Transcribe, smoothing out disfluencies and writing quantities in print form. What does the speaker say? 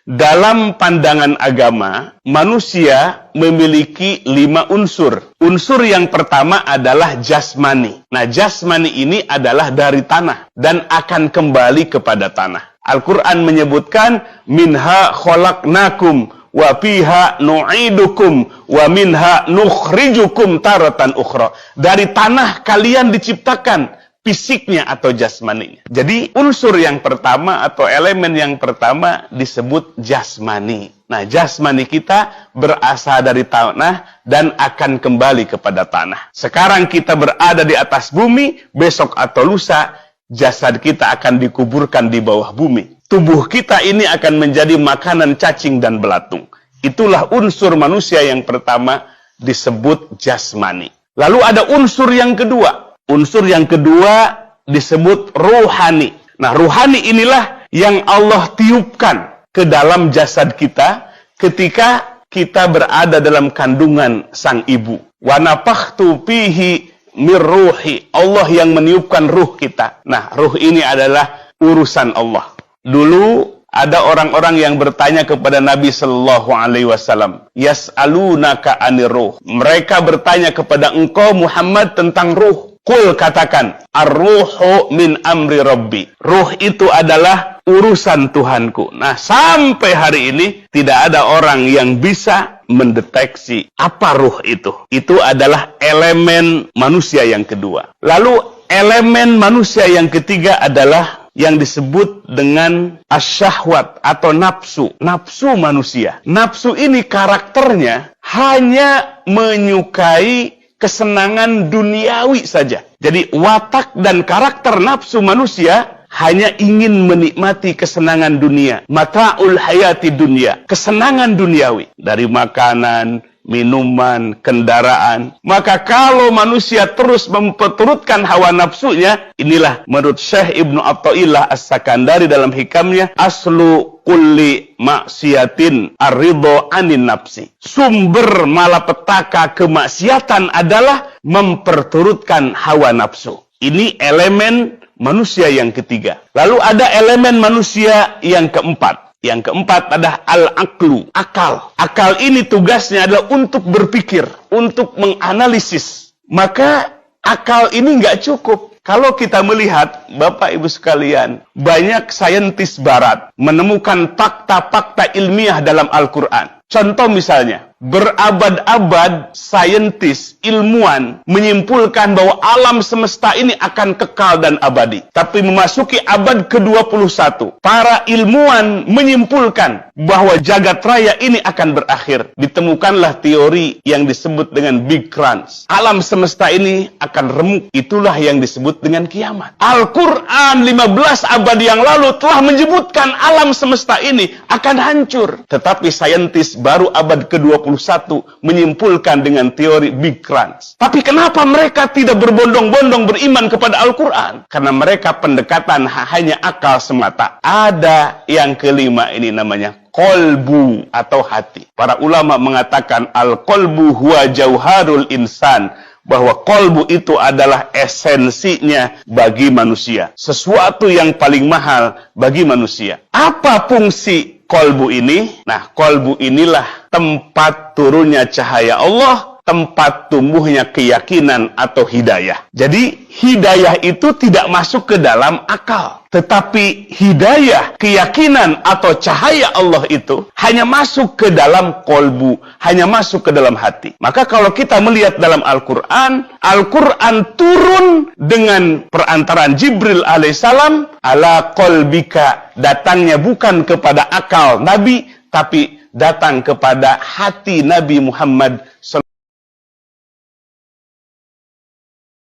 Dalam pandangan agama, manusia memiliki 5 unsur. Unsur yang pertama adalah jasmani. Nah, jasmani ini adalah dari tanah dan akan kembali kepada tanah. Al-Quran menyebutkan, minha khalaqnakum wa fiha nu'idukum wa minha nukhrijukum taratan ukhra. Dari tanah kalian diciptakan, fisiknya atau jasmaninya. Jadi unsur yang pertama atau elemen yang pertama disebut jasmani. Nah, jasmani kita berasal dari tanah dan akan kembali kepada tanah. Sekarang kita berada di atas bumi, besok atau lusa jasad kita akan dikuburkan di bawah bumi. Tubuh kita ini akan menjadi makanan cacing dan belatung. Itulah unsur manusia yang pertama disebut jasmani. Lalu ada unsur yang kedua. Unsur yang kedua disebut ruhani. Nah, ruhani inilah yang Allah tiupkan ke dalam jasad kita ketika kita berada dalam kandungan sang ibu. Wa nafakhtu fihi mir ruhi. Allah yang meniupkan ruh kita. Nah, ruh ini adalah urusan Allah. Dulu ada orang-orang yang bertanya kepada Nabi Sallallahu Alaihi Wasallam, yas'alunaka anir ruh. Mereka bertanya kepada engkau Muhammad tentang ruh. Qul, katakan, ar-ruhu min amri rabbi. Ruh itu adalah urusan Tuhanku. Nah, sampai hari ini tidak ada orang yang bisa mendeteksi apa ruh itu. Itu adalah elemen manusia yang kedua. Lalu elemen manusia yang ketiga adalah yang disebut dengan asyahwat atau nafsu. Nafsu manusia. Nafsu ini karakternya hanya menyukai kesenangan duniawi saja. Jadi watak dan karakter nafsu manusia hanya ingin menikmati kesenangan dunia. Mata'ul hayati dunia. Kesenangan duniawi. Dari makanan, minuman, kendaraan. Maka kalau manusia terus memperturutkan hawa nafsunya, inilah menurut Syekh Ibnu Athaillah As-Sakandari dalam hikamnya, aslu kulli maksiatin ar-ridho anin nafsi. Sumber malapetaka kemaksiatan adalah memperturutkan hawa nafsu. Ini elemen manusia yang ketiga. Lalu ada elemen manusia yang keempat. Yang keempat adalah al-aqlu, akal. Akal ini tugasnya adalah untuk berpikir, untuk menganalisis. Maka akal ini nggak cukup. Kalau kita melihat, Bapak Ibu sekalian, banyak saintis barat menemukan fakta-fakta ilmiah dalam Al-Quran. Contoh misalnya, berabad-abad saintis, ilmuwan menyimpulkan bahwa alam semesta ini akan kekal dan abadi. Tapi memasuki abad ke-21, para ilmuwan menyimpulkan bahwa jagat raya ini akan berakhir. Ditemukanlah teori yang disebut dengan Big Crunch. Alam semesta ini akan remuk. Itulah yang disebut dengan kiamat. Al-Quran 15 abad yang lalu telah menyebutkan alam semesta ini akan hancur. Tetapi saintis baru abad ke-21 menyimpulkan dengan teori Big Crunch. Tapi kenapa mereka tidak berbondong-bondong beriman kepada Al-Quran? Karena mereka pendekatan hanya akal semata. Ada yang kelima ini namanya qalbu atau hati. Para ulama mengatakan al-qalbu huwa jauharul insan. Bahwa qalbu itu adalah esensinya bagi manusia. Sesuatu yang paling mahal bagi manusia. Apa fungsi qalbu ini? Nah, qalbu inilah tempat turunnya cahaya Allah, tempat tumbuhnya keyakinan atau hidayah. Jadi, hidayah itu tidak masuk ke dalam akal. Tetapi hidayah, keyakinan atau cahaya Allah itu hanya masuk ke dalam qalbu, hanya masuk ke dalam hati. Maka kalau kita melihat dalam Al-Quran, Al-Quran turun dengan perantaraan Jibril alaihissalam, ala qalbika, datangnya bukan kepada akal Nabi, tapi datang kepada hati Nabi Muhammad SAW.